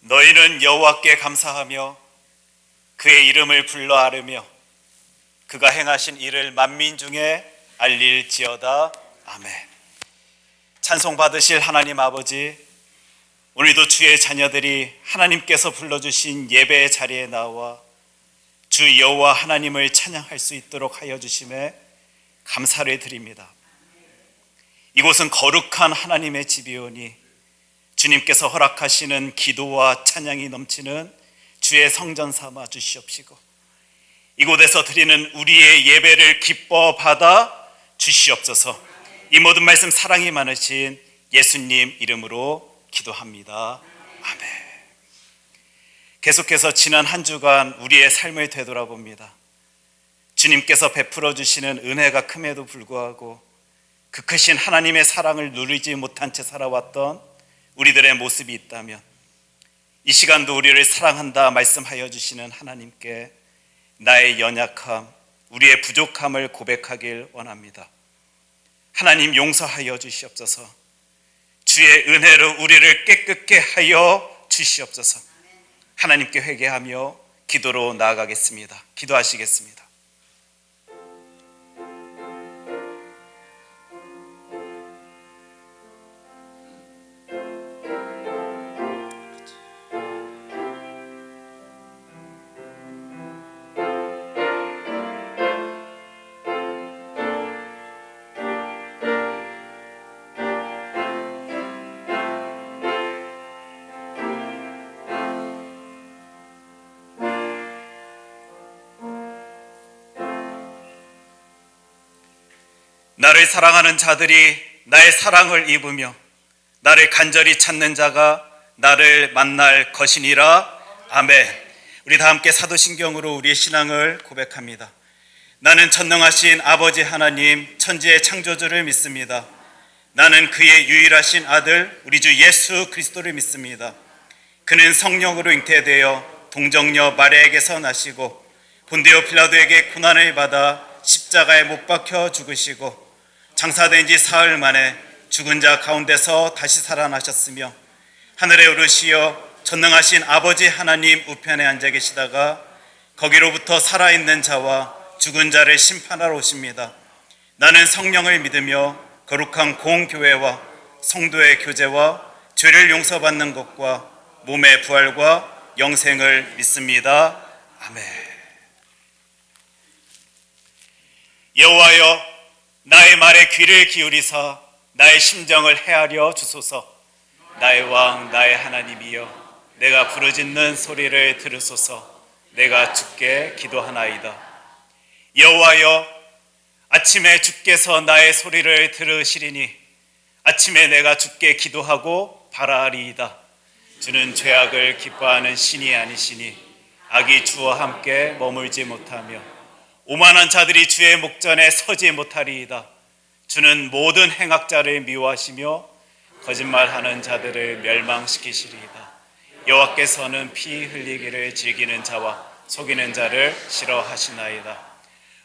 너희는 여호와께 감사하며 그의 이름을 불러 아르며 그가 행하신 일을 만민 중에 알릴지어다. 아멘. 찬송 받으실 하나님 아버지, 오늘도 주의 자녀들이 하나님께서 불러주신 예배의 자리에 나와 주 여호와 하나님을 찬양할 수 있도록 하여 주심에 감사를 드립니다. 이곳은 거룩한 하나님의 집이오니 주님께서 허락하시는 기도와 찬양이 넘치는 주의 성전 삼아 주시옵시고, 이곳에서 드리는 우리의 예배를 기뻐 받아 주시옵소서. 이 모든 말씀 사랑이 많으신 예수님 이름으로 기도합니다. 아멘. 계속해서 지난 한 주간 우리의 삶을 되돌아봅니다. 주님께서 베풀어 주시는 은혜가 큼에도 불구하고 그 크신 하나님의 사랑을 누리지 못한 채 살아왔던 우리들의 모습이 있다면, 이 시간도 우리를 사랑한다 말씀하여 주시는 하나님께 나의 연약함, 우리의 부족함을 고백하길 원합니다. 하나님 용서하여 주시옵소서. 주의 은혜로 우리를 깨끗게 하여 주시옵소서. 하나님께 회개하며 기도로 나아가겠습니다. 기도하시겠습니다. 나를 사랑하는 자들이 나의 사랑을 입으며 나를 간절히 찾는 자가 나를 만날 것이니라. 아멘. 우리 다 함께 사도신경으로 우리의 신앙을 고백합니다. 나는 전능하신 아버지 하나님 천지의 창조주를 믿습니다. 나는 그의 유일하신 아들 우리 주 예수 그리스도를 믿습니다. 그는 성령으로 잉태되어 동정녀 마리아에게서 나시고 본디오 빌라도에게 고난을 받아 십자가에 못 박혀 죽으시고 장사된 지 사흘 만에 죽은 자 가운데서 다시 살아나셨으며 하늘에 오르시어 전능하신 아버지 하나님 우편에 앉아 계시다가 거기로부터 살아있는 자와 죽은 자를 심판하러 오십니다. 나는 성령을 믿으며 거룩한 공교회와 성도의 교제와 죄를 용서받는 것과 몸의 부활과 영생을 믿습니다. 아멘. 여호와여, 나의 말에 귀를 기울이사 나의 심정을 헤아려 주소서. 나의 왕 나의 하나님이여, 내가 부르짖는 소리를 들으소서. 내가 주께 기도하나이다. 여호와여, 아침에 주께서 나의 소리를 들으시리니 아침에 내가 주께 기도하고 바라리이다. 주는 죄악을 기뻐하는 신이 아니시니 악이 주와 함께 머물지 못하며 오만한 자들이 주의 목전에 서지 못하리이다. 주는 모든 행악자를 미워하시며 거짓말하는 자들을 멸망시키시리이다. 여호와께서는 피 흘리기를 즐기는 자와 속이는 자를 싫어하시나이다.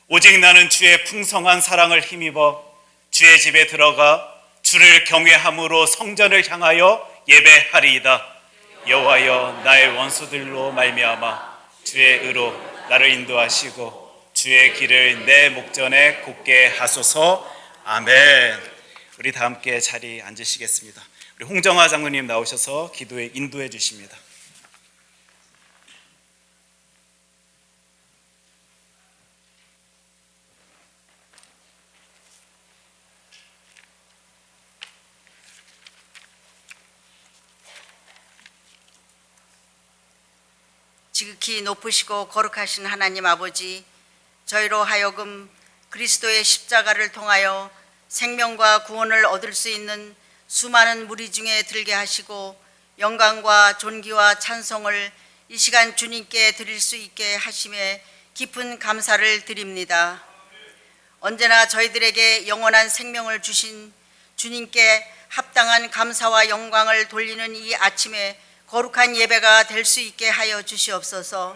오직 나는 주의 풍성한 사랑을 힘입어 주의 집에 들어가 주를 경외함으로 성전을 향하여 예배하리이다. 여호와여, 나의 원수들로 말미암아 주의 의로 나를 인도하시고 주의 길을 내 목전에 곱게 하소서. 아멘. 우리 다 함께 자리에 앉으시겠습니다. 우리 홍정아 장로님 나오셔서 기도에 인도해 주십니다. 지극히 높으시고 거룩하신 하나님 아버지, 저희로 하여금 그리스도의 십자가를 통하여 생명과 구원을 얻을 수 있는 수많은 무리 중에 들게 하시고 영광과 존귀와 찬송을 이 시간 주님께 드릴 수 있게 하심에 깊은 감사를 드립니다. 언제나 저희들에게 영원한 생명을 주신 주님께 합당한 감사와 영광을 돌리는 이 아침에 거룩한 예배가 될 수 있게 하여 주시옵소서.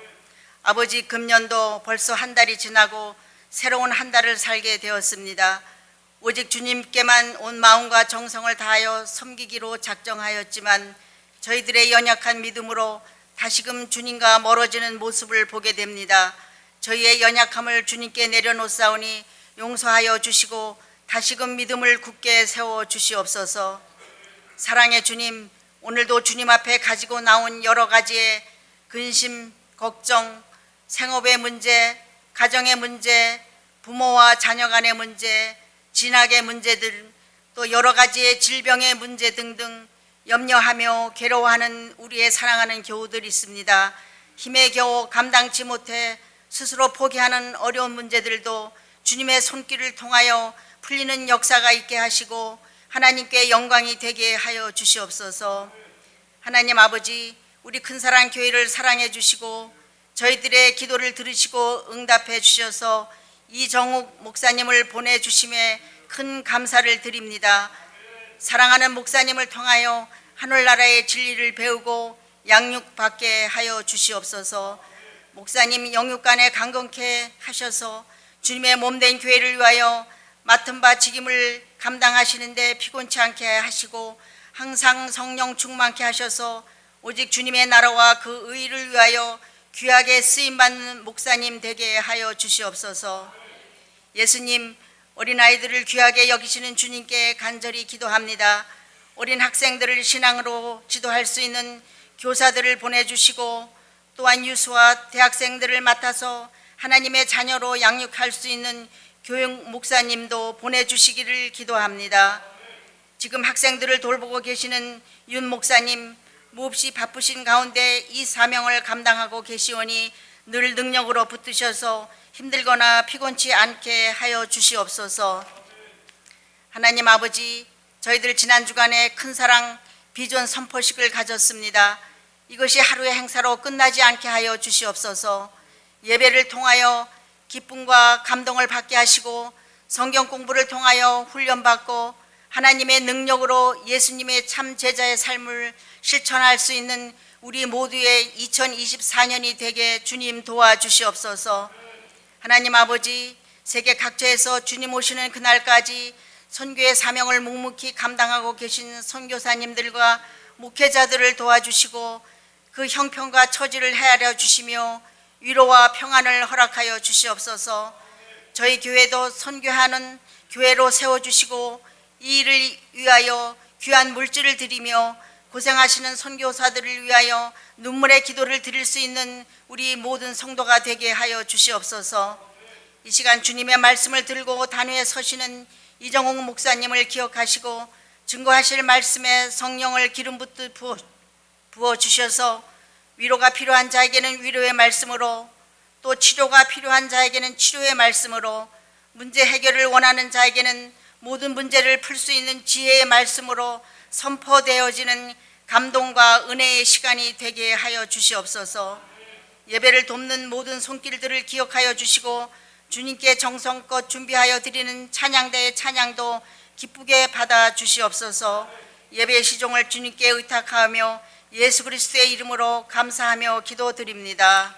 아버지, 금년도 벌써 한 달이 지나고 새로운 한 달을 살게 되었습니다. 오직 주님께만 온 마음과 정성을 다하여 섬기기로 작정하였지만 저희들의 연약한 믿음으로 다시금 주님과 멀어지는 모습을 보게 됩니다. 저희의 연약함을 주님께 내려놓사오니 용서하여 주시고 다시금 믿음을 굳게 세워 주시옵소서. 사랑의 주님, 오늘도 주님 앞에 가지고 나온 여러 가지의 근심, 걱정, 생업의 문제, 가정의 문제, 부모와 자녀 간의 문제, 진학의 문제들, 또 여러 가지의 질병의 문제 등등 염려하며 괴로워하는 우리의 사랑하는 교우들이 있습니다. 힘에 겨우 감당치 못해 스스로 포기하는 어려운 문제들도 주님의 손길을 통하여 풀리는 역사가 있게 하시고 하나님께 영광이 되게 하여 주시옵소서. 하나님 아버지, 우리 큰사랑 교회를 사랑해 주시고 저희들의 기도를 들으시고 응답해 주셔서 이정욱 목사님을 보내주심에 큰 감사를 드립니다. 사랑하는 목사님을 통하여 하늘나라의 진리를 배우고 양육받게 하여 주시옵소서. 목사님 영육간에 강건케 하셔서 주님의 몸된 교회를 위하여 맡은 바 직임을 감당하시는데 피곤치 않게 하시고 항상 성령 충만케 하셔서 오직 주님의 나라와 그 의를 위하여 귀하게 쓰임받는 목사님 되게 하여 주시옵소서. 예수님, 어린아이들을 귀하게 여기시는 주님께 간절히 기도합니다. 어린 학생들을 신앙으로 지도할 수 있는 교사들을 보내주시고 또한 유수와 대학생들을 맡아서 하나님의 자녀로 양육할 수 있는 교육 목사님도 보내주시기를 기도합니다. 지금 학생들을 돌보고 계시는 윤 목사님, 몹시 바쁘신 가운데 이 사명을 감당하고 계시오니 늘 능력으로 붙드셔서 힘들거나 피곤치 않게 하여 주시옵소서. 하나님 아버지, 저희들 지난 주간에 큰사랑 비전 선포식을 가졌습니다. 이것이 하루의 행사로 끝나지 않게 하여 주시옵소서. 예배를 통하여 기쁨과 감동을 받게 하시고 성경 공부를 통하여 훈련받고 하나님의 능력으로 예수님의 참 제자의 삶을 실천할 수 있는 우리 모두의 2024년이 되게 주님 도와주시옵소서. 하나님 아버지, 세계 각처에서 주님 오시는 그날까지 선교의 사명을 묵묵히 감당하고 계신 선교사님들과 목회자들을 도와주시고 그 형편과 처지를 헤아려 주시며 위로와 평안을 허락하여 주시옵소서. 저희 교회도 선교하는 교회로 세워주시고 이 일을 위하여 귀한 물질을 드리며 고생하시는 선교사들을 위하여 눈물의 기도를 드릴 수 있는 우리 모든 성도가 되게 하여 주시옵소서. 이 시간 주님의 말씀을 들고 단위에 서시는 이정욱 목사님을 기억하시고 증거하실 말씀에 성령을 기름 붓듯 부어 주셔서 위로가 필요한 자에게는 위로의 말씀으로, 또 치료가 필요한 자에게는 치료의 말씀으로, 문제 해결을 원하는 자에게는 모든 문제를 풀 수 있는 지혜의 말씀으로 선포되어지는 감동과 은혜의 시간이 되게 하여 주시옵소서. 예배를 돕는 모든 손길들을 기억하여 주시고 주님께 정성껏 준비하여 드리는 찬양대의 찬양도 기쁘게 받아 주시옵소서. 예배의 시종을 주님께 의탁하며 예수 그리스도의 이름으로 감사하며 기도드립니다.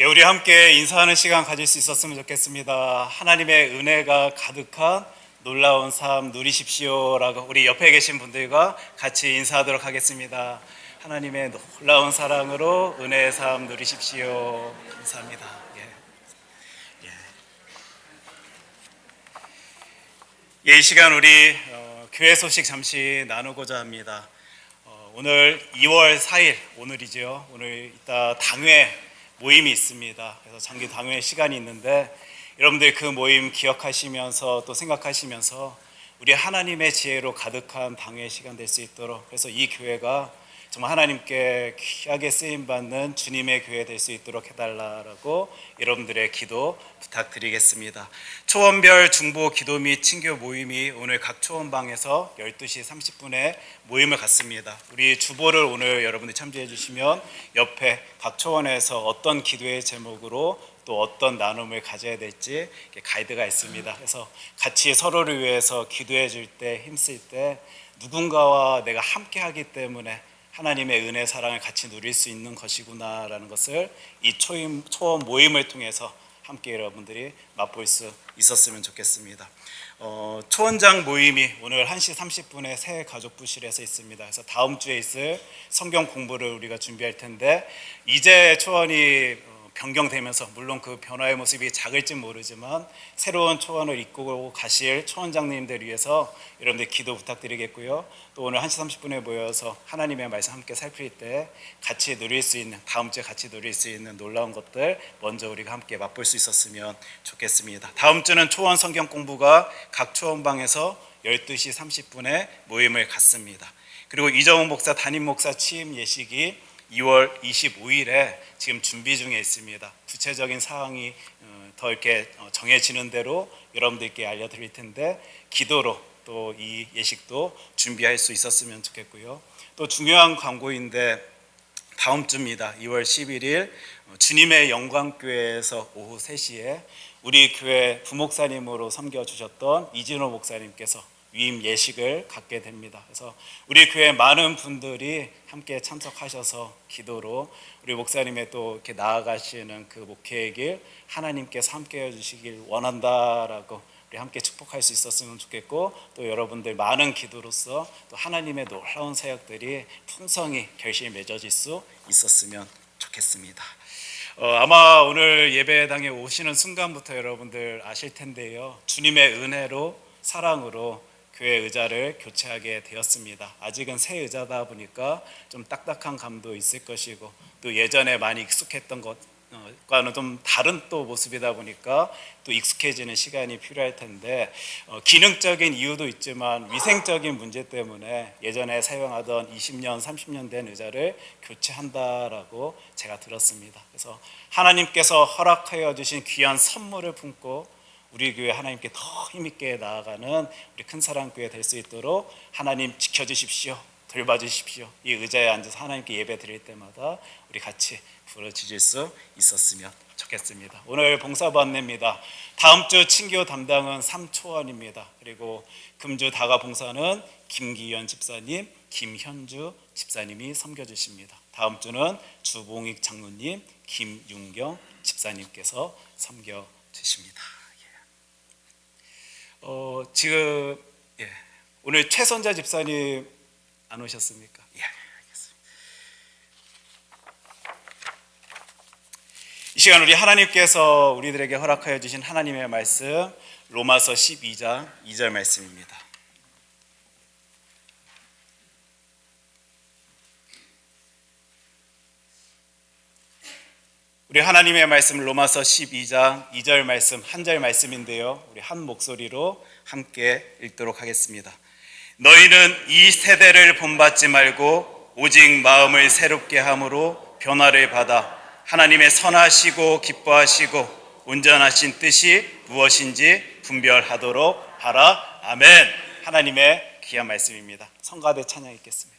예, 우리 함께 인사하는 시간 가질 수 있었으면 좋겠습니다. 하나님의 은혜가 가득한 놀라운 삶 누리십시오라고 우리 옆에 계신 분들과 같이 인사하도록 하겠습니다. 하나님의 놀라운 사랑으로 은혜의 삶 누리십시오. 감사합니다. 이 시간 우리 교회 소식 잠시 나누고자 합니다. 오늘 2월 4일 오늘이죠. 오늘 이따 당회 모임이 있습니다. 그래서 장기 당회 시간이 있는데 여러분들 그 모임 기억하시면서 또 생각하시면서 우리 하나님의 지혜로 가득한 당회 시간 될 수 있도록, 그래서 이 교회가 정말 하나님께 귀하게 쓰임받는 주님의 교회 될 수 있도록 해달라고 여러분들의 기도 부탁드리겠습니다. 초원별 중보 기도 및 친교 모임이 오늘 각 초원방에서 12시 30분에 모임을 갖습니다. 우리 주보를 오늘 여러분들이 참조해 주시면 옆에 각 초원에서 어떤 기도의 제목으로 또 어떤 나눔을 가져야 될지 가이드가 있습니다. 그래서 같이 서로를 위해서 기도해 줄 때, 힘쓸 때 누군가와 내가 함께 하기 때문에 하나님의 은혜 사랑을 같이 누릴 수 있는 것이구나라는 것을 이 초원 모임을 통해서 함께 여러분들이 맛볼 수 있었으면 좋겠습니다. 초원장 모임이 오늘 1시 30분에 새 가족부실에서 있습니다. 그래서 다음 주에 있을 성경 공부를 우리가 준비할 텐데, 이제 초원이 변경되면서 물론 그 변화의 모습이 작을지 모르지만 새로운 초원을 이끌고 가실 초원장님들 위해서 여러분들 기도 부탁드리겠고요. 또 오늘 1시 30분에 모여서 하나님의 말씀 함께 살필 때 같이 누릴 수 있는, 다음 주에 같이 누릴 수 있는 놀라운 것들 먼저 우리가 함께 맛볼 수 있었으면 좋겠습니다. 다음 주는 초원 성경 공부가 각 초원방에서 12시 30분에 모임을 갖습니다. 그리고 이정훈 목사 담임 목사 취임 예식이 2월 25일에 지금 준비 중에 있습니다. 구체적인 사항이 더 이렇게 정해지는 대로 여러분들께 알려드릴 텐데, 기도로 또 이 예식도 준비할 수 있었으면 좋겠고요. 또 중요한 광고인데, 다음 주입니다. 2월 11일 주님의 영광교회에서 오후 3시에 우리 교회 부목사님으로 섬겨주셨던 이진호 목사님께서 위임 예식을 갖게 됩니다. 그래서 우리 교회 많은 분들이 함께 참석하셔서 기도로 우리 목사님의 또 이렇게 나아가시는 그 목회의 길 하나님께서 함께 해주시길 원한다라고 우리 함께 축복할 수 있었으면 좋겠고, 또 여러분들 많은 기도로서 또 하나님의 놀라운 사역들이 풍성히 결실이 맺어질 수 있었으면 좋겠습니다. 아마 오늘 예배당에 오시는 순간부터 여러분들 아실 텐데요, 주님의 은혜로 사랑으로 교회 의자를 교체하게 되었습니다. 아직은 새 의자다 보니까 좀 딱딱한 감도 있을 것이고, 또 예전에 많이 익숙했던 것과는 좀 다른 또 모습이다 보니까 또 익숙해지는 시간이 필요할 텐데, 기능적인 이유도 있지만 위생적인 문제 때문에 예전에 사용하던 20년, 30년 된 의자를 교체한다라고 제가 들었습니다. 그래서 하나님께서 허락하여 주신 귀한 선물을 품고 우리 교회 하나님께 더 힘있게 나아가는 우리 큰사랑교회 될 수 있도록 하나님 지켜주십시오, 돌봐주십시오. 이 의자에 앉아서 하나님께 예배 드릴 때마다 우리 같이 부르짖을 수 있었으면 좋겠습니다. 오늘 봉사부 안내입니다. 다음 주 친교 담당은 삼초원입니다. 그리고 금주 다가 봉사는 김기현 집사님, 김현주 집사님이 섬겨주십니다. 다음 주는 주봉익 장로님, 김윤경 집사님께서 섬겨주십니다. 지금 오늘 최선자 집사님 안 오셨습니까? 알겠습니다. 이 시간 우리 하나님께서 우리들에게 허락하여 주신 하나님의 말씀, 로마서 12장 2절 말씀입니다. 우리 하나님의 말씀 로마서 12장 2절 말씀, 한 절 말씀인데요, 우리 한 목소리로 함께 읽도록 하겠습니다. 너희는 이 세대를 본받지 말고 오직 마음을 새롭게 함으로 변화를 받아 하나님의 선하시고 기뻐하시고 온전하신 뜻이 무엇인지 분별하도록 하라. 아멘. 하나님의 귀한 말씀입니다. 성가대 찬양 읽겠습니다.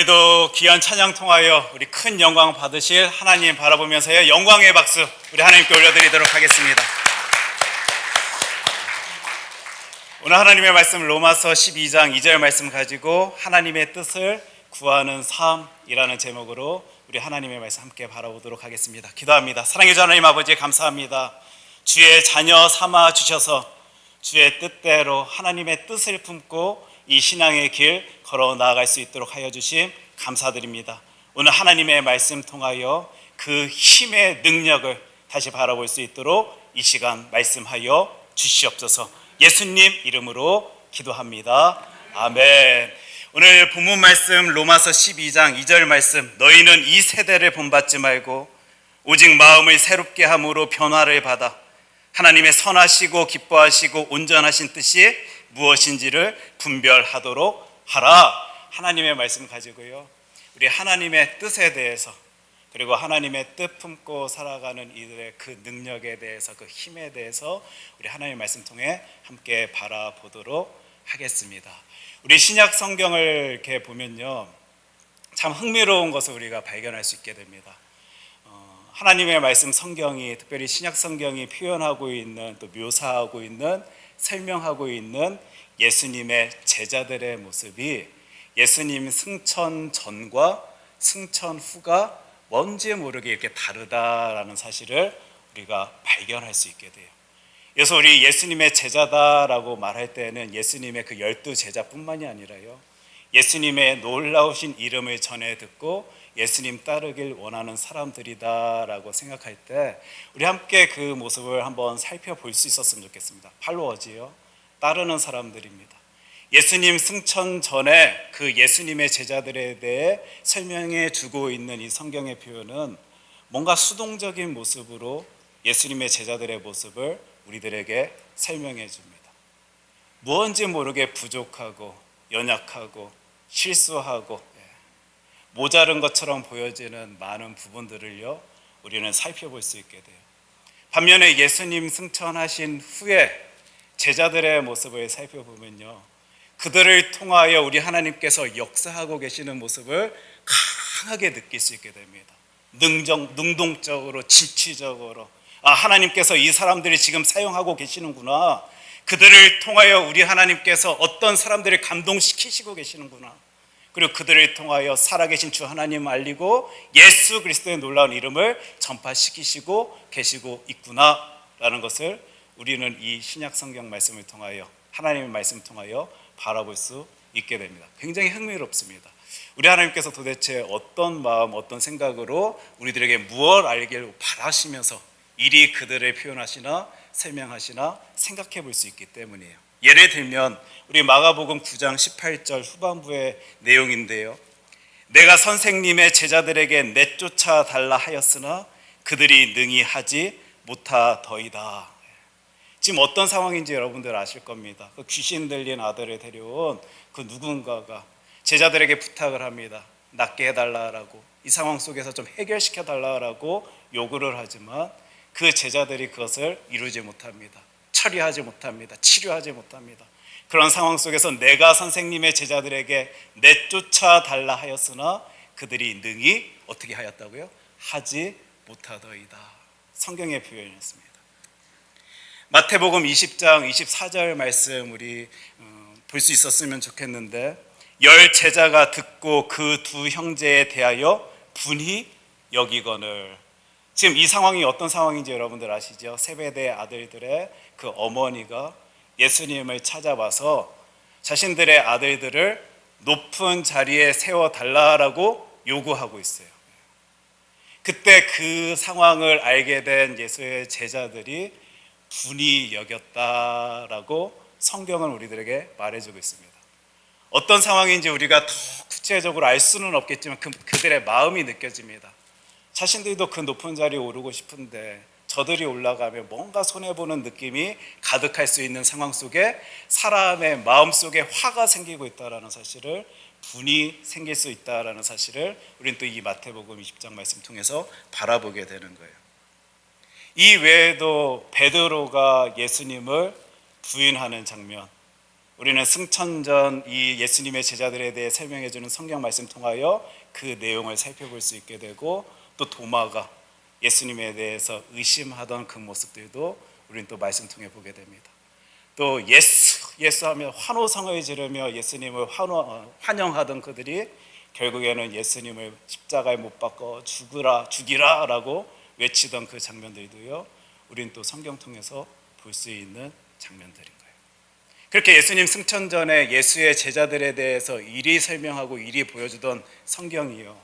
오늘도 귀한 찬양 통하여 우리 큰 영광 받으실 하나님 바라보면서요, 영광의 박수 우리 하나님께 올려드리도록 하겠습니다. 오늘 하나님의 말씀 로마서 12장 2절 말씀 가지고 하나님의 뜻을 구하는 삶이라는 제목으로 우리 하나님의 말씀 함께 바라보도록 하겠습니다. 기도합니다. 사랑의 주 하나님 아버지, 감사합니다. 주의 자녀 삼아 주셔서 주의 뜻대로 하나님의 뜻을 품고 이 신앙의 길 걸어 나아갈 수 있도록 하여 주심 감사드립니다. 오늘 하나님의 말씀 통하여 그 힘의 능력을 다시 바라볼 수 있도록 이 시간 말씀하여 주시옵소서. 예수님 이름으로 기도합니다. 아멘. 오늘 본문 말씀 로마서 12장 2절 말씀, 너희는 이 세대를 본받지 말고 오직 마음을 새롭게 함으로 변화를 받아 하나님의 선하시고 기뻐하시고 온전하신 뜻이 무엇인지를 분별하도록 하라. 하나님의 말씀 가지고요, 우리 하나님의 뜻에 대해서, 그리고 하나님의 뜻 품고 살아가는 이들의 그 능력에 대해서, 그 힘에 대해서 우리 하나님의 말씀 통해 함께 바라보도록 하겠습니다. 우리 신약 성경을 이렇게 보면요, 참 흥미로운 것을 우리가 발견할 수 있게 됩니다. 하나님의 말씀 성경이, 특별히 신약 성경이 표현하고 있는, 또 묘사하고 있는, 설명하고 있는 예수님의 제자들의 모습이 예수님 승천 전과 승천 후가 뭔지 모르게 이렇게 다르다라는 사실을 우리가 발견할 수 있게 돼요. 그래서 우리 예수님의 제자다라고 말할 때는 예수님의 그 12제자뿐만이 아니라요, 예수님의 놀라우신 이름을 전해 듣고 예수님 따르길 원하는 사람들이다라고 생각할 때 우리 함께 그 모습을 한번 살펴볼 수 있었으면 좋겠습니다. 팔로워지요, 따르는 사람들입니다. 예수님 승천 전에 그 예수님의 제자들에 대해 설명해 주고 있는 이 성경의 표현은 뭔가 수동적인 모습으로 예수님의 제자들의 모습을 우리들에게 설명해 줍니다. 무언지 모르게 부족하고 연약하고 실수하고 모자른 것처럼 보여지는 많은 부분들을요, 우리는 살펴볼 수 있게 돼요. 반면에 예수님 승천하신 후에 제자들의 모습을 살펴보면요, 그들을 통하여 우리 하나님께서 역사하고 계시는 모습을 강하게 느낄 수 있게 됩니다. 능동적으로, 진취적으로, 하나님께서 이 사람들이 지금 사용하고 계시는구나, 그들을 통하여 우리 하나님께서 어떤 사람들을 감동시키시고 계시는구나, 그리고 그들을 통하여 살아계신 주 하나님 알리고 예수 그리스도의 놀라운 이름을 전파시키시고 계시고 있구나라는 것을 우리는 이 신약 성경 말씀을 통하여, 하나님의 말씀을 통하여 바라볼 수 있게 됩니다. 굉장히 흥미롭습니다. 우리 하나님께서 도대체 어떤 마음, 어떤 생각으로 우리들에게 무엇을 알기를 바라시면서 이리 그들을 표현하시나 설명하시나 생각해 볼 수 있기 때문이에요. 예를 들면 우리 마가복음 9장 18절 후반부의 내용인데요, 내가 선생님의 제자들에게 내쫓아 달라 하였으나 그들이 능히 하지 못하더이다. 지금 어떤 상황인지 여러분들 아실 겁니다. 그 귀신 들린 아들을 데려온 그 누군가가 제자들에게 부탁을 합니다. 낫게 해달라고, 이 상황 속에서 좀 해결시켜 달라고 요구를 하지만 그 제자들이 그것을 이루지 못합니다. 처리하지 못합니다. 치료하지 못합니다. 그런 상황 속에서 내가 선생님의 제자들에게 내쫓아 달라 하였으나 그들이 능히 어떻게 하였다고요? 하지 못하더이다. 성경의 표현이었습니다. 마태복음 20장 24절 말씀 우리 볼 수 있었으면 좋겠는데, 10 제자가 듣고 그 두 형제에 대하여 분히 여기거늘. 지금 이 상황이 어떤 상황인지 여러분들 아시죠? 세베대 아들들의 그 어머니가 예수님을 찾아와서 자신들의 아들들을 높은 자리에 세워달라고 요구하고 있어요. 그때 그 상황을 알게 된 예수의 제자들이 분이 여겼다라고 성경은 우리들에게 말해주고 있습니다. 어떤 상황인지 우리가 더 구체적으로 알 수는 없겠지만 그들의 마음이 느껴집니다. 자신들도 그 높은 자리에 오르고 싶은데 저들이 올라가면 뭔가 손해보는 느낌이 가득할 수 있는 상황 속에 사람의 마음 속에 화가 생기고 있다는 사실을, 분이 생길 수 있다는 사실을 우리는 또 이 마태복음 20장 말씀 통해서 바라보게 되는 거예요. 이 외에도 베드로가 예수님을 부인하는 장면, 우리는 승천전 이 예수님의 제자들에 대해 설명해주는 성경 말씀 통하여 그 내용을 살펴볼 수 있게 되고, 또 도마가 예수님에 대해서 의심하던 그 모습들도 우리는 또 말씀 통해 보게 됩니다. 또 예수하며 환호성을 지르며 예수님을 환영하던 그들이 결국에는 예수님을 십자가에 못 박아 죽이라 라고 외치던 그 장면들도요, 우리는 또 성경 통해서 볼 수 있는 장면들인 거예요. 그렇게 예수님 승천 전에 예수의 제자들에 대해서 이리 설명하고 이리 보여주던 성경이요,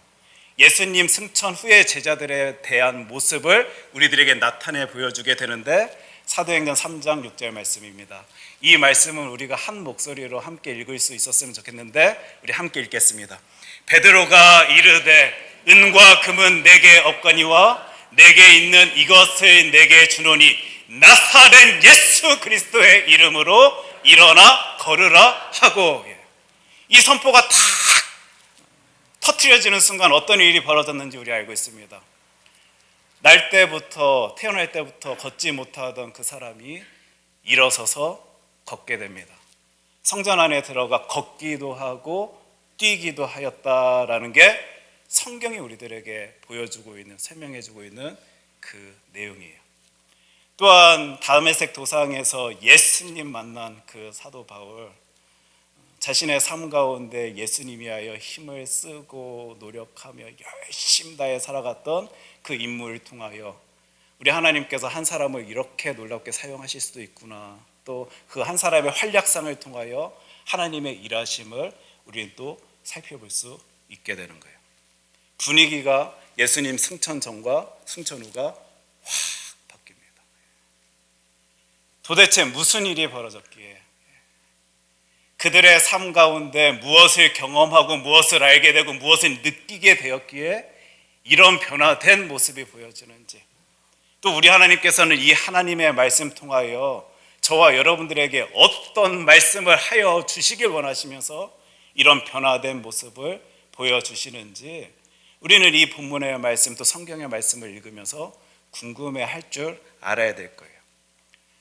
예수님 승천 후에 제자들에 대한 모습을 우리들에게 나타내 보여주게 되는데, 사도행전 3장 6절 말씀입니다. 이 말씀은 우리가 한 목소리로 함께 읽을 수 있었으면 좋겠는데, 우리 함께 읽겠습니다. 베드로가 이르되 은과 금은 내게 없거니와 내게 있는 이것을 내게 주노니 나사렛 예수 그리스도의 이름으로 일어나 걸으라 하고, 이 선포가 딱 터트려지는 순간 어떤 일이 벌어졌는지 우리 알고 있습니다. 태어날 때부터 걷지 못하던 그 사람이 일어서서 걷게 됩니다. 성전 안에 들어가 걷기도 하고 뛰기도 하였다라는 게 성경이 우리들에게 보여주고 있는, 설명해주고 있는 그 내용이에요. 또한 다메섹 도상에서 예수님 만난 그 사도 바울, 자신의 삶 가운데 예수님이 하여 힘을 쓰고 노력하며 열심히 다해 살아갔던 그 인물을 통하여 우리 하나님께서 한 사람을 이렇게 놀랍게 사용하실 수도 있구나, 또 그 한 사람의 활약상을 통하여 하나님의 일하심을 우리는 또 살펴볼 수 있게 되는 거예요. 분위기가 예수님 승천 전과 승천 후가 확 바뀝니다. 도대체 무슨 일이 벌어졌기에, 그들의 삶 가운데 무엇을 경험하고 무엇을 알게 되고 무엇을 느끼게 되었기에 이런 변화된 모습이 보여지는지, 또 우리 하나님께서는 이 하나님의 말씀 통하여 저와 여러분들에게 어떤 말씀을 하여 주시길 원하시면서 이런 변화된 모습을 보여주시는지, 우리는 이 본문의 말씀, 또 성경의 말씀을 읽으면서 궁금해할 줄 알아야 될 거예요.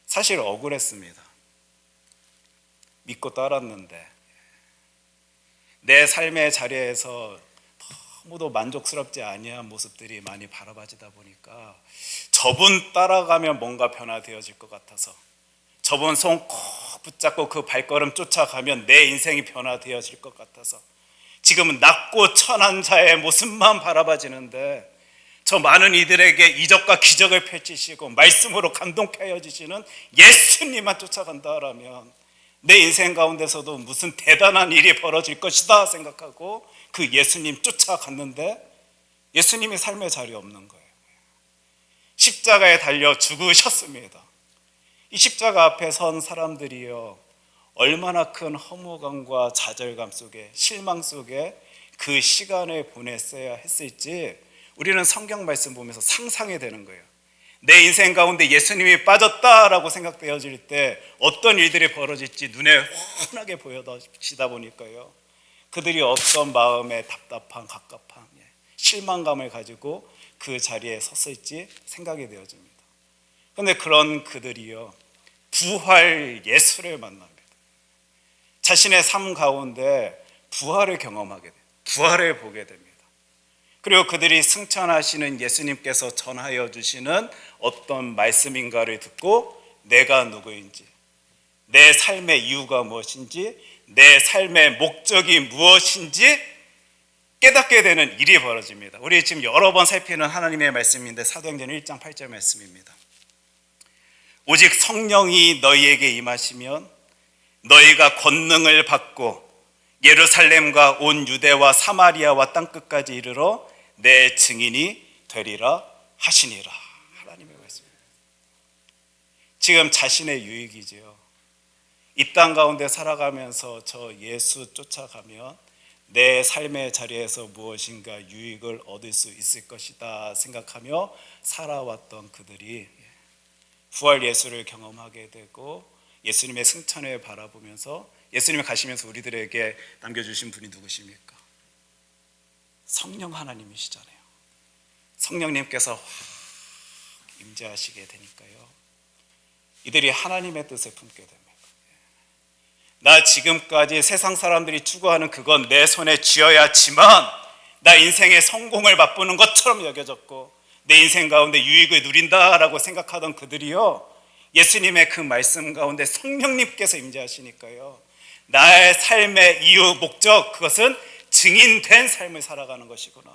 사실 억울했습니다. 믿고 따랐는데 내 삶의 자리에서 너무도 만족스럽지 아니한 모습들이 많이 바라봐지다 보니까 저분 따라가면 뭔가 변화되어질 것 같아서, 저분 손 꼭 붙잡고 그 발걸음 쫓아가면 내 인생이 변화되어질 것 같아서 지금은 낮고 천한 자의 모습만 바라봐지는데, 저 많은 이들에게 이적과 기적을 펼치시고 말씀으로 감동케 하여 주시는 예수님만 쫓아간다라면 내 인생 가운데서도 무슨 대단한 일이 벌어질 것이다 생각하고 그 예수님 쫓아갔는데 예수님이 삶의 자리에 없는 거예요. 십자가에 달려 죽으셨습니다. 이 십자가 앞에 선 사람들이요, 얼마나 큰 허무감과 좌절감 속에, 실망 속에 그 시간을 보냈어야 했을지 우리는 성경 말씀 보면서 상상이 되는 거예요. 내 인생 가운데 예수님이 빠졌다라고 생각되어질 때 어떤 일들이 벌어질지 눈에 훤하게 보여지다 보니까요, 그들이 어떤 마음의 답답한, 갑갑한, 실망감을 가지고 그 자리에 섰을지 생각이 되어집니다. 그런데 그런 그들이요, 부활 예수를 만납니다. 자신의 삶 가운데 부활을 경험하게 돼요. 부활을 보게 됩니다. 그리고 그들이 승천하시는 예수님께서 전하여 주시는 어떤 말씀인가를 듣고 내가 누구인지, 내 삶의 이유가 무엇인지, 내 삶의 목적이 무엇인지 깨닫게 되는 일이 벌어집니다. 우리 지금 여러 번 살피는 하나님의 말씀인데 사도행전 1장 8절 말씀입니다. 오직 성령이 너희에게 임하시면 너희가 권능을 받고 예루살렘과 온 유대와 사마리아와 땅끝까지 이르러 내 증인이 되리라 하시니라. 하나님의 말씀입니다. 지금 자신의 유익이지요. 이 땅 가운데 살아가면서 저 예수 쫓아가면 내 삶의 자리에서 무엇인가 유익을 얻을 수 있을 것이다 생각하며 살아왔던 그들이 부활 예수를 경험하게 되고 예수님의 승천을 바라보면서 예수님이 가시면서 우리들에게 남겨주신 분이 누구십니까? 성령 하나님이시잖아요. 성령님께서 확 임재하시게 되니까요, 이들이 하나님의 뜻을 품게 됩니다. 나 지금까지 세상 사람들이 추구하는 그건 내 손에 쥐어야지만 나 인생의 성공을 맛보는 것처럼 여겨졌고 내 인생 가운데 유익을 누린다라고 생각하던 그들이요, 예수님의 그 말씀 가운데 성령님께서 임재하시니까요, 나의 삶의 이유, 목적, 그것은 증인된 삶을 살아가는 것이구나,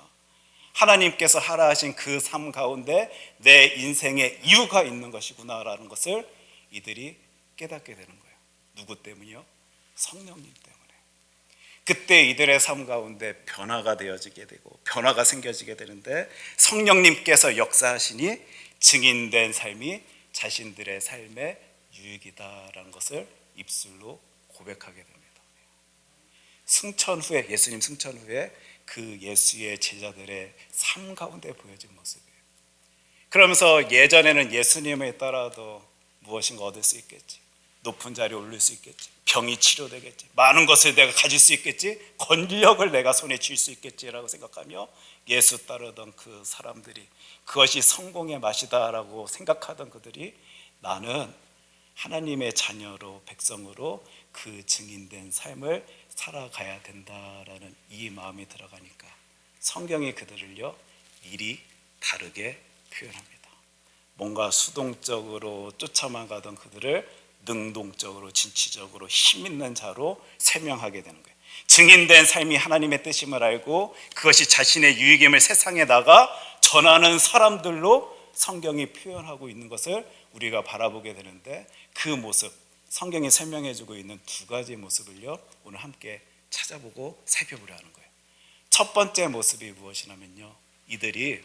하나님께서 하라 하신 그 삶 가운데 내 인생의 이유가 있는 것이구나라는 것을 이들이 깨닫게 되는 거예요. 누구 때문이요? 성령님 때문에. 그때 이들의 삶 가운데 변화가 되어지게 되고 변화가 생겨지게 되는데, 성령님께서 역사하시니 증인된 삶이 자신들의 삶의 유익이다라는 것을 입술로 고백하게 됩니다. 승천 후에, 예수님 승천 후에 그 예수의 제자들의 삶 가운데 보여진 모습이에요. 그러면서 예전에는 예수님에 따라도 무엇인가 얻을 수 있겠지, 높은 자리에 올릴 수 있겠지, 병이 치료되겠지, 많은 것을 내가 가질 수 있겠지, 권력을 내가 손에 쥘 수 있겠지라고 생각하며 예수 따르던 그 사람들이, 그것이 성공의 맛이다라고 생각하던 그들이 나는 하나님의 자녀로, 백성으로 그 증인된 삶을 살아가야 된다라는 이 마음이 들어가니까 성경이 그들을요 일이 다르게 표현합니다. 뭔가 수동적으로 쫓아만 가던 그들을 능동적으로, 진취적으로 힘 있는 자로 세명하게 되는 거예요. 증인된 삶이 하나님의 뜻임을 알고 그것이 자신의 유익임을 세상에 나가 전하는 사람들로 성경이 표현하고 있는 것을 우리가 바라보게 되는데, 그 모습, 성경이 설명해주고 있는 두 가지 모습을요 오늘 함께 찾아보고 살펴보려 하는 거예요. 첫 번째 모습이 무엇이냐면요, 이들이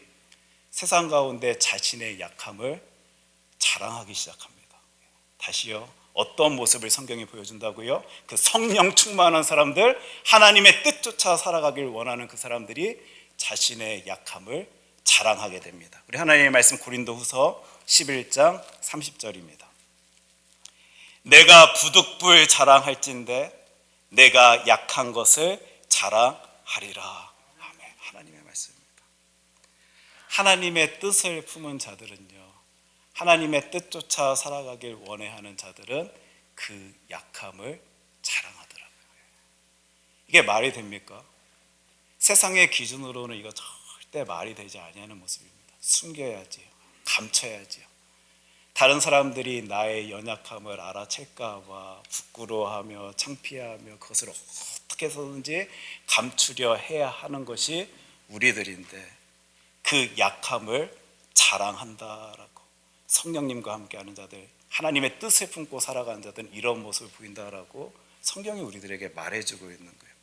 세상 가운데 자신의 약함을 자랑하기 시작합니다. 다시요, 어떤 모습을 성경이 보여준다고요? 그 성령 충만한 사람들, 하나님의 뜻조차 살아가길 원하는 그 사람들이 자신의 약함을 자랑하게 됩니다. 우리 하나님의 말씀 고린도후서 11장 30절입니다. 내가 부득불 자랑할진대 내가 약한 것을 자랑하리라. 아멘. 하나님의 말씀입니다. 하나님의 뜻을 품은 자들은요, 하나님의 뜻조차 살아가길 원해하는 자들은 그 약함을 자랑하더라고요. 이게 말이 됩니까? 세상의 기준으로는 이거 절대 말이 되지 아니하는 모습입니다. 숨겨야지요, 감춰야지요. 다른 사람들이 나의 연약함을 알아챌까 봐 부끄러워하며 창피하며 그것을 어떻게 해서든지 감추려 해야 하는 것이 우리들인데, 그 약함을 자랑한다라고, 성령님과 함께하는 자들, 하나님의 뜻을 품고 살아가는 자들은 이런 모습을 보인다라고 성경이 우리들에게 말해주고 있는 거예요.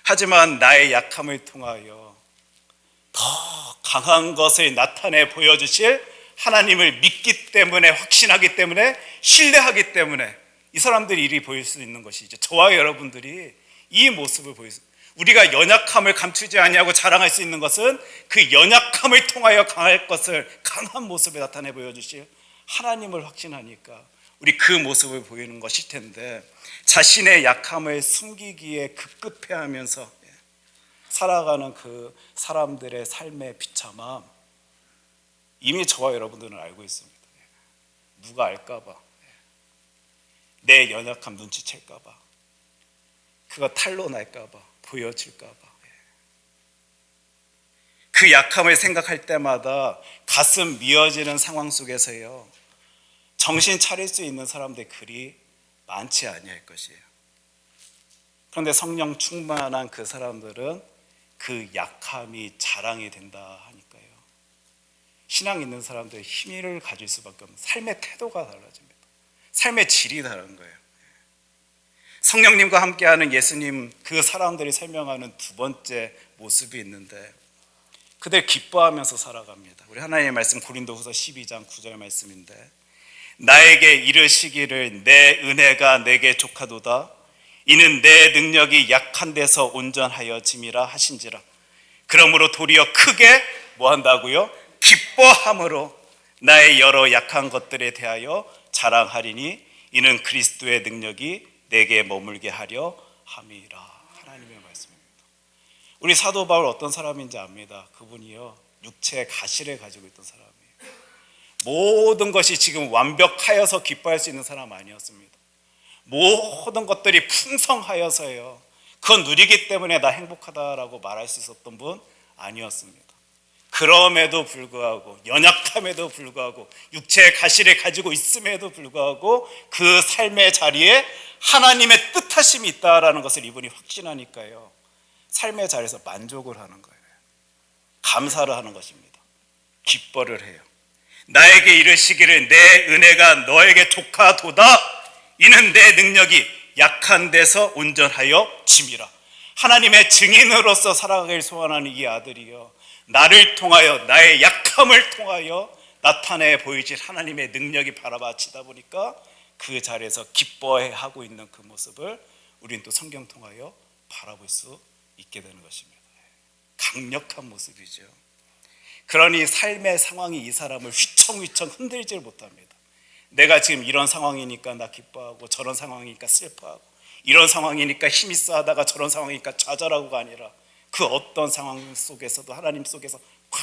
하지만 나의 약함을 통하여 더 강한 것을 나타내 보여주실 하나님을 믿기 때문에, 확신하기 때문에, 신뢰하기 때문에 이 사람들이 일이 보일 수 있는 것이죠. 저와 여러분들이 이 모습을 보일 수, 우리가 연약함을 감추지 아니하고 자랑할 수 있는 것은 그 연약함을 통하여 강할 것을, 강한 모습을 나타내 보여주실 하나님을 확신하니까 우리 그 모습을 보이는 것일 텐데, 자신의 약함을 숨기기에 급급해하면서 살아가는 그 사람들의 삶의 비참함, 이미 저와 여러분들은 알고 있습니다. 누가 알까 봐, 내 연약함 눈치챌까 봐, 그거 탈로 날까 봐, 보여질까 봐, 그 약함을 생각할 때마다 가슴 미어지는 상황 속에서요 정신 차릴 수 있는 사람들 그리 많지 아니할 것이에요. 그런데 성령 충만한 그 사람들은 그 약함이 자랑이 된다 하니까요, 신앙 있는 사람들의 힘을 가질 수밖에 없는, 삶의 태도가 달라집니다. 삶의 질이 다른 거예요. 성령님과 함께하는 예수님, 그 사람들이 설명하는 두 번째 모습이 있는데, 그들 기뻐하면서 살아갑니다. 우리 하나님의 말씀 고린도후서 12장 9절 말씀인데, 나에게 이르시기를 내 은혜가 내게 족하도다. 이는 내 능력이 약한 데서 온전하여짐이라 하신지라. 그러므로 도리어 크게 뭐 한다고요? 기뻐함으로 나의 여러 약한 것들에 대하여 자랑하리니 이는 그리스도의 능력이 내게 머물게 하려 함이라. 하나님의 말씀입니다. 우리 사도 바울 어떤 사람인지 압니다. 그분이요 육체의 가시를 가지고 있던 사람이에요. 모든 것이 지금 완벽하여서 기뻐할 수 있는 사람 아니었습니다. 모든 것들이 풍성하여서요, 그건 누리기 때문에 나 행복하다라고 말할 수 있었던 분 아니었습니다. 그럼에도 불구하고, 연약함에도 불구하고, 육체의 가시를 가지고 있음에도 불구하고 그 삶의 자리에 하나님의 뜻하심이 있다라는 것을 이분이 확신하니까요, 삶의 자리에서 만족을 하는 거예요. 감사를 하는 것입니다. 기뻐를 해요. 나에게 이르시기를 내 은혜가 너에게 족하도다. 이는 내 능력이 약한 데서 온전하여 짐이라. 하나님의 증인으로서 살아가길 소원하는 이 아들이요, 나를 통하여, 나의 약함을 통하여 나타내 보이실 하나님의 능력이 바라봐지다 보니까 그 자리에서 기뻐해하고 있는 그 모습을 우리는 또 성경 통하여 바라볼 수 있게 되는 것입니다. 강력한 모습이죠. 그러니 삶의 상황이 이 사람을 휘청휘청 흔들질 못합니다. 내가 지금 이런 상황이니까 나 기뻐하고, 저런 상황이니까 슬퍼하고, 이런 상황이니까 힘이 싸하다가 저런 상황이니까 좌절하고가 아니라 그 어떤 상황 속에서도 하나님 속에서 꽉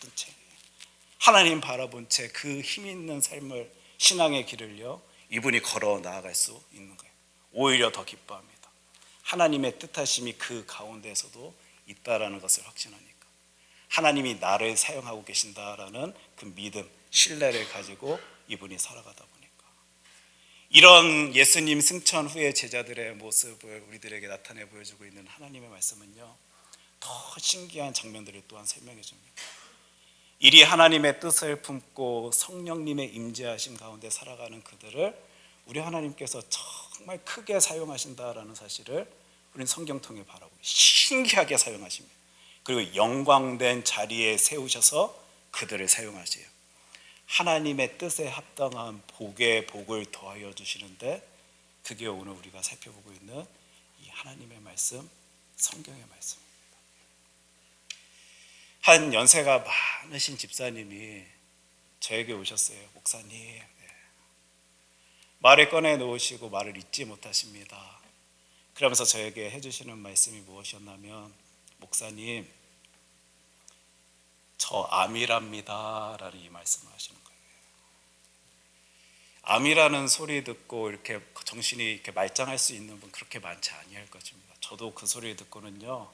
붙든 채, 하나님 바라본 채 그 힘 있는 삶을, 신앙의 길을요, 이분이 걸어 나아갈 수 있는 거예요. 오히려 더 기뻐합니다. 하나님의 뜻하심이 그 가운데서도 있다라는 것을 확신하니까, 하나님이 나를 사용하고 계신다라는 그 믿음, 신뢰를 가지고 이분이 살아가다 보니까 이런 예수님 승천 후의 제자들의 모습을 우리들에게 나타내 보여주고 있는 하나님의 말씀은요, 더 신기한 장면들을 또한 설명해 줍니다. 이리 하나님의 뜻을 품고 성령님의 임재하심 가운데 살아가는 그들을 우리 하나님께서 정말 크게 사용하신다라는 사실을 우리는 성경 통해 바라보고 신기하게 사용하십니다. 그리고 영광된 자리에 세우셔서 그들을 사용하세요. 하나님의 뜻에 합당한 복에 복을 더하여 주시는데, 그게 오늘 우리가 살펴보고 있는 이 하나님의 말씀, 성경의 말씀입니다. 한 연세가 많으신 집사님이 저에게 오셨어요. 목사님, 말을 꺼내 놓으시고 말을 잊지 못하십니다. 그러면서 저에게 해주시는 말씀이 무엇이었냐면, 목사님, 저 암이랍니다 라는 이 말씀을 하시는 거예요. 암이라는 소리 듣고 이렇게 정신이 이렇게 말짱할 수 있는 분 그렇게 많지 아니할 것입니다. 저도 그 소리 듣고는요,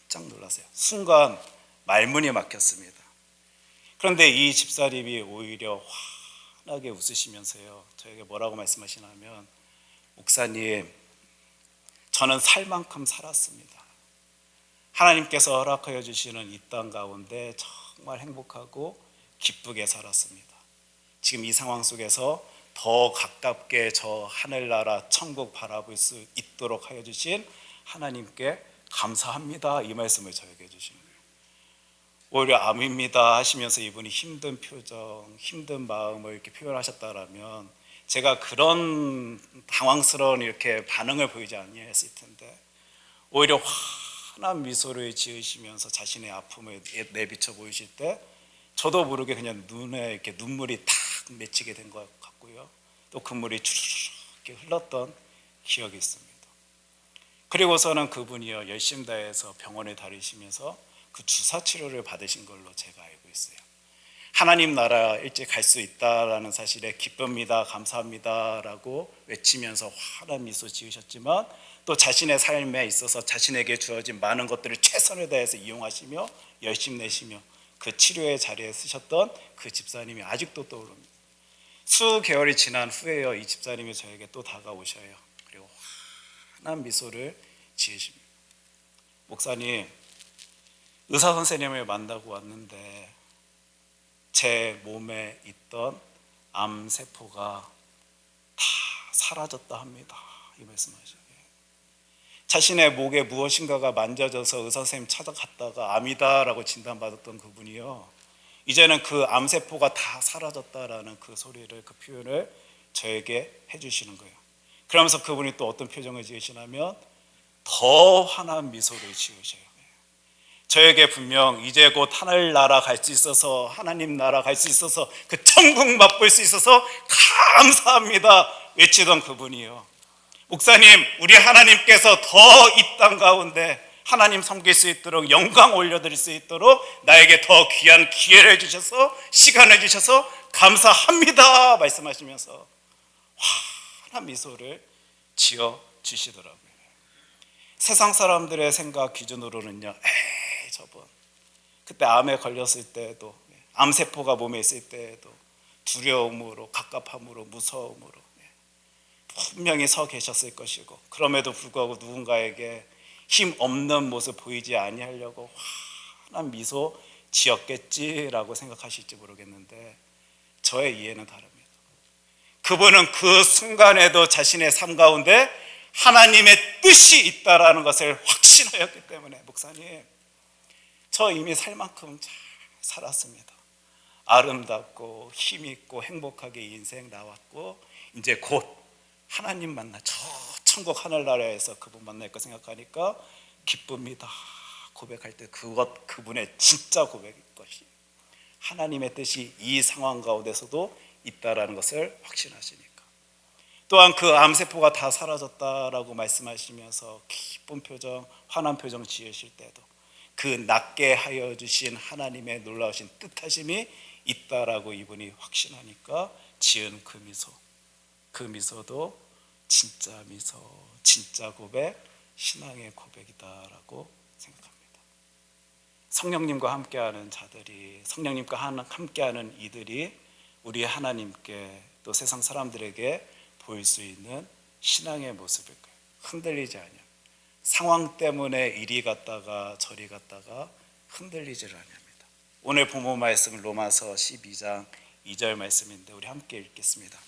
깜짝 놀랐어요. 순간 말문이 막혔습니다. 그런데 이 집사님이 오히려 환하게 웃으시면서요, 저에게 뭐라고 말씀하시냐면, 목사님, 저는 살 만큼 살았습니다. 하나님께서 허락하여 주시는 이 땅 가운데 정말 행복하고 기쁘게 살았습니다. 지금 이 상황 속에서 더 가깝게 저 하늘나라 천국 바라볼 수 있도록 하여 주신 하나님께 감사합니다, 이 말씀을 저에게 해주시는 거예요. 오히려 암입니다 하시면서 이분이 힘든 표정, 힘든 마음을 이렇게 표현하셨다라면 제가 그런 당황스러운 이렇게 반응을 보이지 아니했을 텐데, 오히려 환한 미소를 지으시면서 자신의 아픔을 내비쳐 보이실 때 저도 모르게 그냥 눈에 이렇게 눈물이 탁 맺히게 된 것 같고요, 또 그 물이 주르륵 이렇게 흘렀던 기억이 있습니다. 그리고서는 그분이요, 열심 다해서 병원에 다니시면서 그 주사 치료를 받으신 걸로 제가 알고 있어요. 하나님 나라 일찍 갈 수 있다라는 사실에 기쁩니다, 감사합니다라고 외치면서 환한 미소 지으셨지만, 또 자신의 삶에 있어서 자신에게 주어진 많은 것들을 최선을 다해서 이용하시며 열심 내시며 그 치료의 자리에 쓰셨던 그 집사님이 아직도 떠오릅니다. 수개월이 지난 후에요, 이 집사님이 저에게 또 다가오셔요. 그리고 환한 미소를 지으십니다. 목사님, 의사 선생님을 만나고 왔는데 제 몸에 있던 암세포가 다 사라졌다 합니다, 이 말씀하셔요. 자신의 목에 무엇인가가 만져져서 의사 선생님 찾아갔다가 암이다라고 진단받았던 그분이요, 이제는 그 암세포가 다 사라졌다라는 그 소리를, 그 표현을 저에게 해주시는 거예요. 그러면서 그분이 또 어떤 표정을 지으시냐면 더 환한 미소를 지으셔요. 저에게 분명 이제 곧 하늘나라 갈 수 있어서, 하나님 나라 갈 수 있어서, 그 천국 맛볼 수 있어서 감사합니다 외치던 그분이요, 목사님, 우리 하나님께서 더 이 땅 가운데 하나님 섬길 수 있도록, 영광 올려드릴 수 있도록 나에게 더 귀한 기회를 주셔서, 시간을 주셔서 감사합니다 말씀하시면서 환한 미소를 지어 주시더라고요. 세상 사람들의 생각 기준으로는요, 에이 저분 그때 암에 걸렸을 때도, 암세포가 몸에 있을 때도 두려움으로, 갑갑함으로, 무서움으로 분명히 서 계셨을 것이고, 그럼에도 불구하고 누군가에게 힘 없는 모습 보이지 아니하려고 환한 미소 지었겠지라고 생각하실지 모르겠는데, 저의 이해는 다릅니다. 그분은 그 순간에도 자신의 삶 가운데 하나님의 뜻이 있다라는 것을 확신하였기 때문에, 목사님 저 이미 살 만큼 잘 살았습니다. 아름답고 힘있고 행복하게 인생 나왔고, 이제 곧 하나님 만나 저 천국 하늘나라에서 그분 만날 거 생각하니까 기쁩니다. 고백할 때 그분의 진짜 고백일 것이, 하나님의 뜻이 이 상황 가운데서도 있다라는 것을 확신하시니까. 또한 그 암세포가 다 사라졌다라고 말씀하시면서 기쁜 표정, 환한 표정 지으실 때도 그 낫게 하여 주신 하나님의 놀라우신 뜻하심이 있다라고 이분이 확신하니까 지은 그 미소, 그 미소도 진짜 미소, 진짜 고백, 신앙의 고백이다라고 생각합니다. 성령님과 함께하는 자들이, 성령님과 함께하는 이들이 우리 하나님께 또 세상 사람들에게 보일 수 있는 신앙의 모습일 거예요. 흔들리지 않냐, 상황 때문에 이리 갔다가 저리 갔다가 흔들리지를 않습니다. 오늘 본문 말씀은 로마서 12장 2절 말씀인데 우리 함께 읽겠습니다.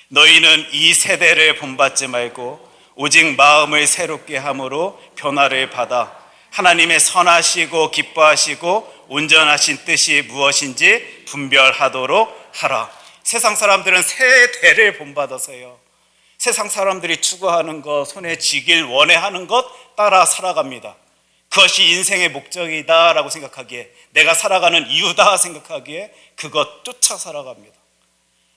너희는 이 세대를 본받지 말고 오직 마음을 새롭게 함으로 변화를 받아 하나님의 선하시고 기뻐하시고 온전하신 뜻이 무엇인지 분별하도록 하라. 세상 사람들은 세대를 본받아서요, 세상 사람들이 추구하는 것, 손에 쥐길 원해하는 것 따라 살아갑니다. 그것이 인생의 목적이다라고 생각하기에, 내가 살아가는 이유다 생각하기에 그것 쫓아 살아갑니다.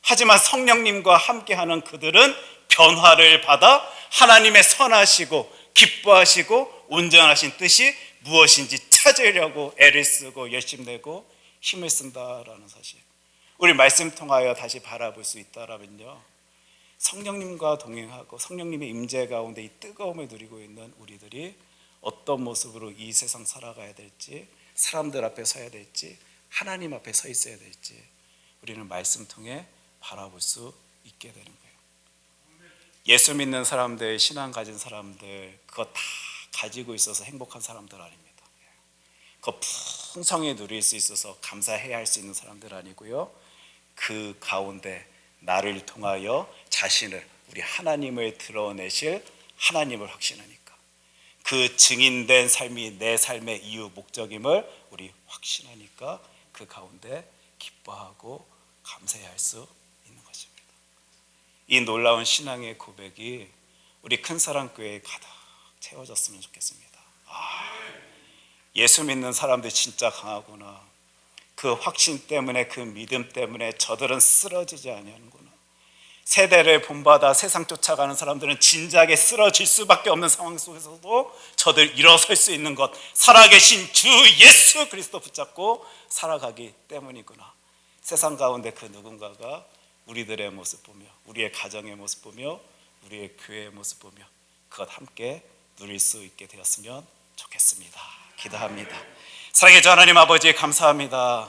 하지만 성령님과 함께하는 그들은 변화를 받아 하나님의 선하시고 기뻐하시고 온전하신 뜻이 무엇인지 찾으려고 애를 쓰고 열심 내고 힘을 쓴다라는 사실, 우리 말씀 통하여 다시 바라볼 수 있다라면요, 성령님과 동행하고 성령님의 임재 가운데 이 뜨거움을 누리고 있는 우리들이 어떤 모습으로 이 세상 살아가야 될지, 사람들 앞에 서야 될지, 하나님 앞에 서 있어야 될지 우리는 말씀 통해 바라볼 수 있게 되는 거예요. 예수 믿는 사람들, 신앙 가진 사람들, 그거 다 가지고 있어서 행복한 사람들 아닙니다. 그거 풍성히 누릴 수 있어서 감사해야 할 수 있는 사람들 아니고요, 그 가운데 나를 통하여 자신을, 우리 하나님을 드러내실 하나님을 확신하니까, 그 증인된 삶이 내 삶의 이유 목적임을 우리 확신하니까 그 가운데 기뻐하고 감사해야 할 수 있는 것입니다. 이 놀라운 신앙의 고백이 우리 큰사랑교회에 가득 채워졌으면 좋겠습니다. 예수 믿는 사람들 진짜 강하구나, 그 확신 때문에, 그 믿음 때문에 저들은 쓰러지지 아니하는구나. 세대를 본받아 세상 쫓아가는 사람들은 진작에 쓰러질 수밖에 없는 상황 속에서도 저들 일어설 수 있는 것, 살아계신 주 예수 그리스도 붙잡고 살아가기 때문이구나. 세상 가운데 그 누군가가 우리들의 모습 보며, 우리의 가정의 모습 보며, 우리의 교회의 모습 보며 그것 함께 누릴 수 있게 되었으면 좋겠습니다. 기도합니다. 사랑의 주 하나님 아버지, 감사합니다.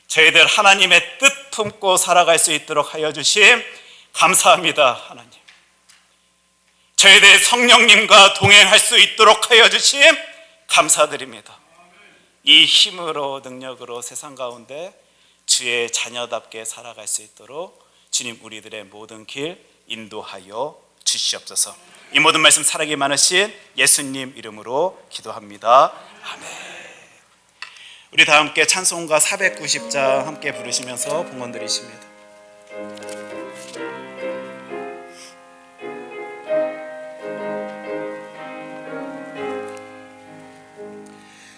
저희들 하나님의 뜻 품고 살아갈 수 있도록 하여 주심 감사합니다. 하나님, 저희들 성령님과 동행할 수 있도록 하여 주심 감사드립니다. 이 힘으로, 능력으로 세상 가운데 주의 자녀답게 살아갈 수 있도록 주님 우리들의 모든 길 인도하여 주시옵소서. 이 모든 말씀 사랑이 많으신 예수님 이름으로 기도합니다. 아멘. 우리 다 함께 찬송가 490장 함께 부르시면서 봉헌 드리십니다.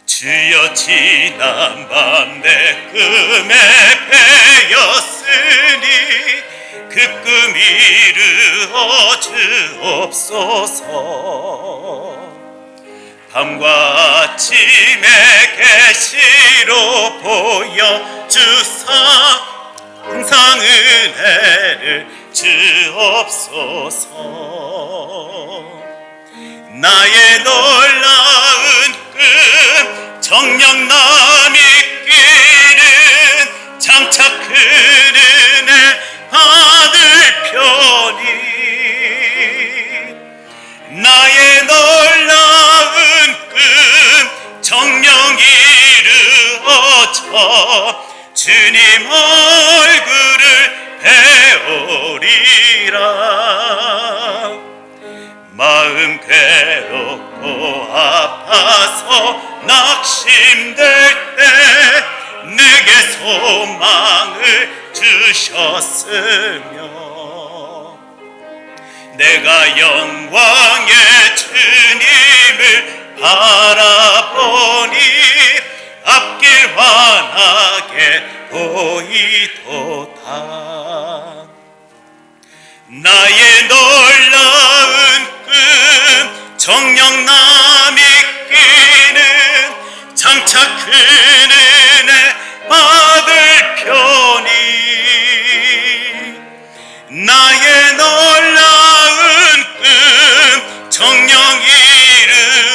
주여 지난 밤 내 꿈에 배였으니 그 꿈 이루어 주옵소서. 밤과 아침에 계시로 보여주사 항상 은혜를 주옵소서. 나의 놀라운 꿈 정녕 남이 끼는 장차 큰 은혜 받을 편이 나의 놀라운 꿈 정녕 이루어져 주님 얼굴을 배우리라. 마음 괴롭고 아파서 낙심될 때 내게 소망을 주셨으며 내가 영광의 주님을 바라보니 앞길 환하게 보이도다. 나의 놀라운 꿈 정녕 남이 끼는 장차 큰 은혜 받을 편이 나의 놀라운 꿈 정녕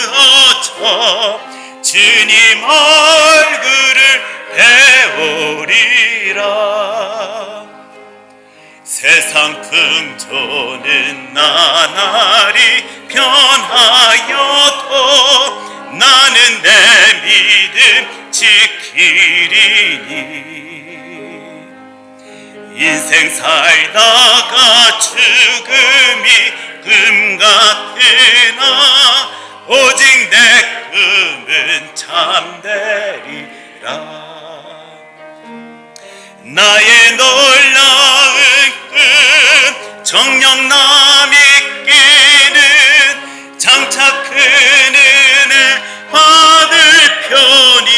이루어져 주님 얼굴을 배우리라. 세상 풍조는 나날이 변하여도 나는 내 믿음 지키리니 인생 살다가 죽음이 금 같으나 오직 내 꿈은 참되리라. 나의 놀라운 꿈 정녕 남이 끼는 장차 큰 은혜 받을 편이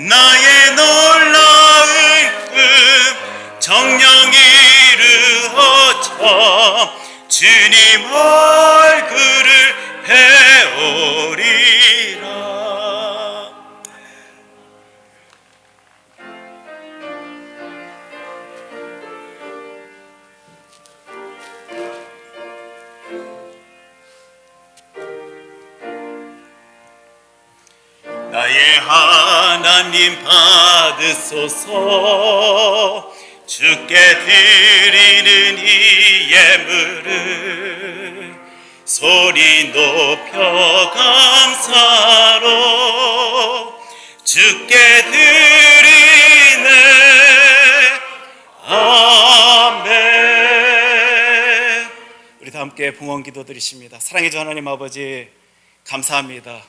나의 놀라운 꿈 정녕 이루어져 주님 얼굴을 배우리라. 나의 하나님 받으소서. 주께 드리는 이 예물을 소리 높여 감사로 주께 드리네. 아멘. 우리 다 함께 봉헌 기도 드리십니다. 사랑해 주 하나님 아버지, 감사합니다.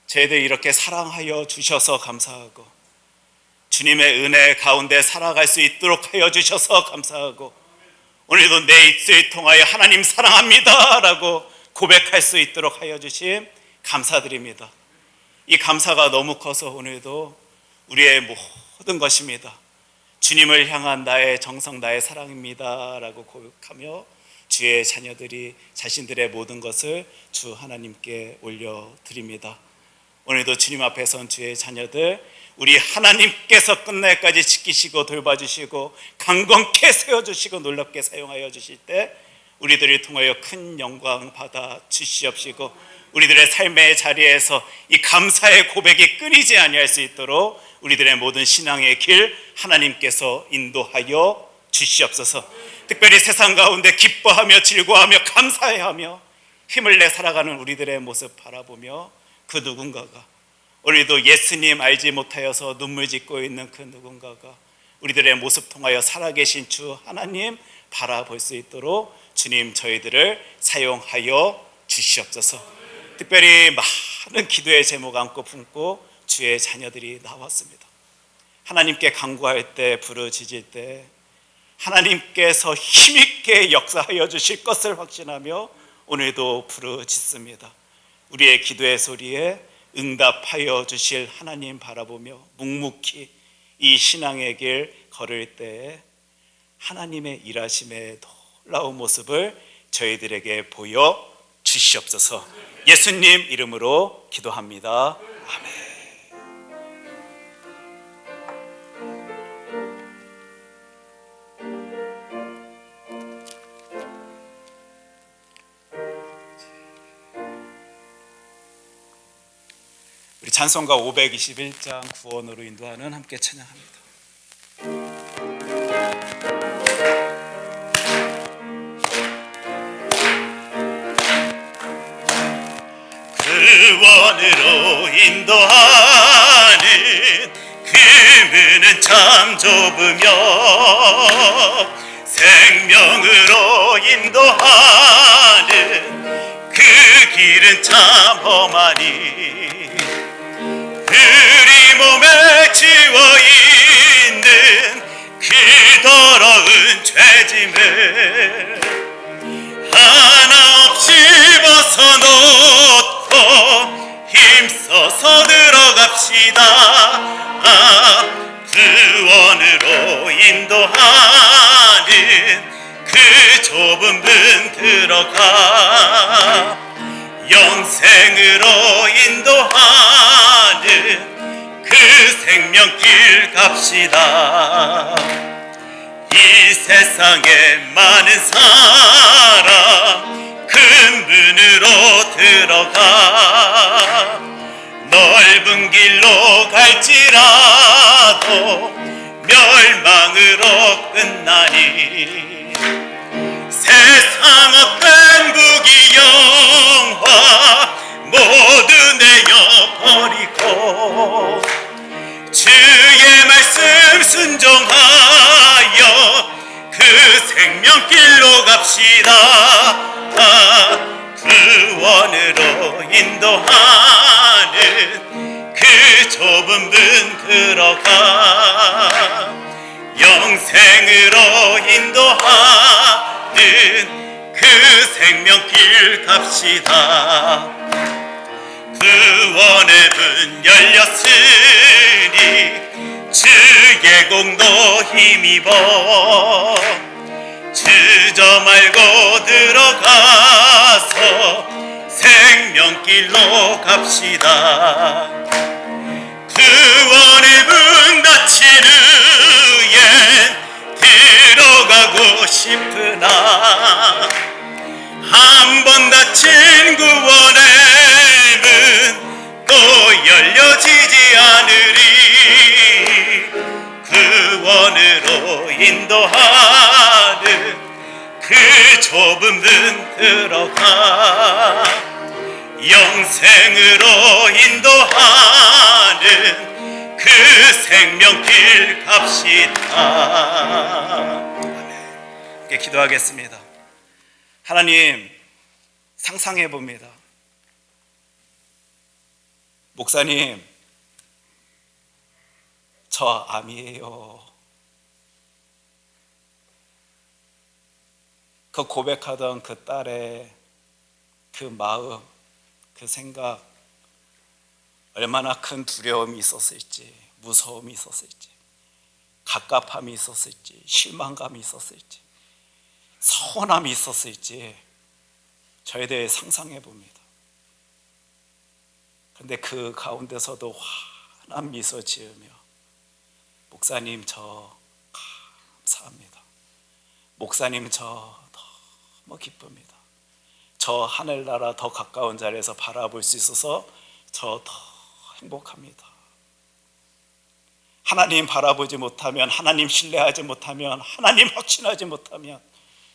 저희들 이렇게 사랑하여 주셔서 감사하고 주님의 은혜 가운데 살아갈 수 있도록 하여 주셔서 감사하고 오늘도 내 입술을 통하여 하나님 사랑합니다 라고 고백할 수 있도록 하여 주심 감사드립니다. 이 감사가 너무 커서 오늘도 우리의 모든 것입니다. 주님을 향한 나의 정성, 나의 사랑입니다 라고 고백하며 주의 자녀들이 자신들의 모든 것을 주 하나님께 올려드립니다. 오늘도 주님 앞에 선 주의 자녀들, 우리 하나님께서 끝날까지 지키시고 돌봐주시고 강건케 세워주시고 놀랍게 사용하여 주실 때 우리들을 통하여 큰 영광 받아 주시옵시고 우리들의 삶의 자리에서 이 감사의 고백이 끊이지 아니할 수 있도록 우리들의 모든 신앙의 길 하나님께서 인도하여 주시옵소서. 특별히 세상 가운데 기뻐하며 즐거워하며 감사해하며 힘을 내 살아가는 우리들의 모습 바라보며 그 누군가가 오늘도 예수님 알지 못하여서 눈물 짓고 있는 그 누군가가 우리들의 모습 통하여 살아계신 주 하나님 바라볼 수 있도록 주님 저희들을 사용하여 주시옵소서. 특별히 많은 기도의 제목 안고 품고 주의 자녀들이 나왔습니다. 하나님께 간구할 때, 부르짖을 때 하나님께서 힘있게 역사하여 주실 것을 확신하며 오늘도 부르짖습니다. 우리의 기도의 소리에 응답하여 주실 하나님 바라보며 묵묵히 이 신앙의 길 걸을 때 하나님의 일하심의 놀라운 모습을 저희들에게 보여 주시옵소서. 예수님 이름으로 기도합니다. 아멘. 찬송가 521장 구원으로 인도하는 함께 찬양합니다. 구원으로 인도하는 그 문은 참 좁으며 생명으로 인도하는 그 길은 참 험하니 우리 몸에 지워있는 그 더러운 죄짐을 하나 없이 벗어놓고 힘써서 들어갑시다. 구원으로 인도하는 그 좁은 문 들어가 영생으로 인도하는 그 생명길 갑시다. 이 세상에 많은 사람 큰 문으로 들어가 넓은 길로 갈지라도 멸망으로 끝나니 세상 어떤 부귀영화 모두 내어버리고 주의 말씀 순종하여 그 생명길로 갑시다. 구원으로 인도하는 그 좁은 문 들어가 영생으로 인도하는 그 생명길 갑시다. 구원의 문 열렸으니 주의 공도 힘입어 주저 말고 들어가서 생명길로 갑시다. 구원의 문 닫힌 후엔 들어가고 싶으나 한 번 닫힌 구원의 문 또 열려지지 않으리. 구원으로 인도하는 그 좁은 문 들어가 영생으로 인도하는 그 생명길 갑시다. 함께 기도하겠습니다. 하나님, 상상해 봅니다. 목사님, 저 암이에요. 그 고백하던 그 딸의 그 마음, 그 생각, 얼마나 큰 두려움이 있었을지, 무서움이 있었을지, 갑갑함이 있었을지, 실망감이 있었을지, 서운함이 있었을지 저에 대해 상상해 봅니다. 그런데 그 가운데서도 환한 미소 지으며 목사님 저 감사합니다. 목사님 저 너무 기쁩니다. 저 하늘나라 더 가까운 자리에서 바라볼 수 있어서 저 더 행복합니다. 하나님 바라보지 못하면, 하나님 신뢰하지 못하면, 하나님 확신하지 못하면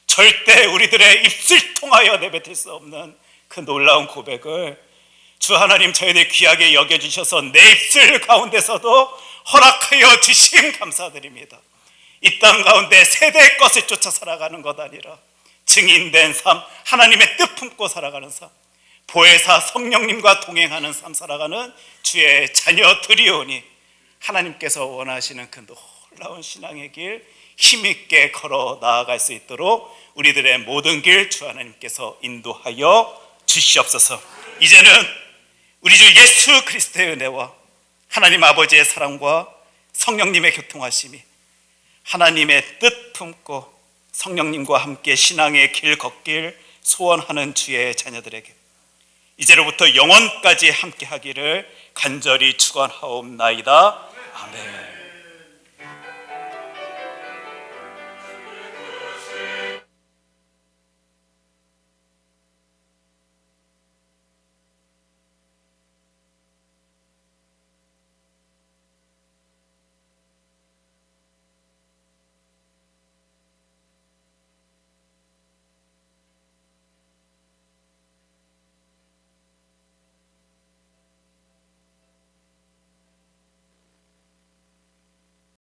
절대 우리들의 입술 통하여 내뱉을 수 없는 그 놀라운 고백을 주 하나님 저희들 귀하게 여겨주셔서 내 입술 가운데서도 허락하여 주심 감사드립니다. 이 땅 가운데 세대의 것을 쫓아 살아가는 것 아니라 증인된 삶, 하나님의 뜻 품고 살아가는 삶, 보혜사 성령님과 동행하는 삶 살아가는 주의 자녀들이오니 하나님께서 원하시는 그 놀라운 신앙의 길 힘있게 걸어 나아갈 수 있도록 우리들의 모든 길 주 하나님께서 인도하여 주시옵소서. 이제는 우리 주 예수 그리스도의 은혜와 하나님 아버지의 사랑과 성령님의 교통하심이 하나님의 뜻 품고 성령님과 함께 신앙의 길 걷길 소원하는 주의 자녀들에게 이제로부터 영원까지 함께 하기를 간절히 축원하옵나이다. 아멘.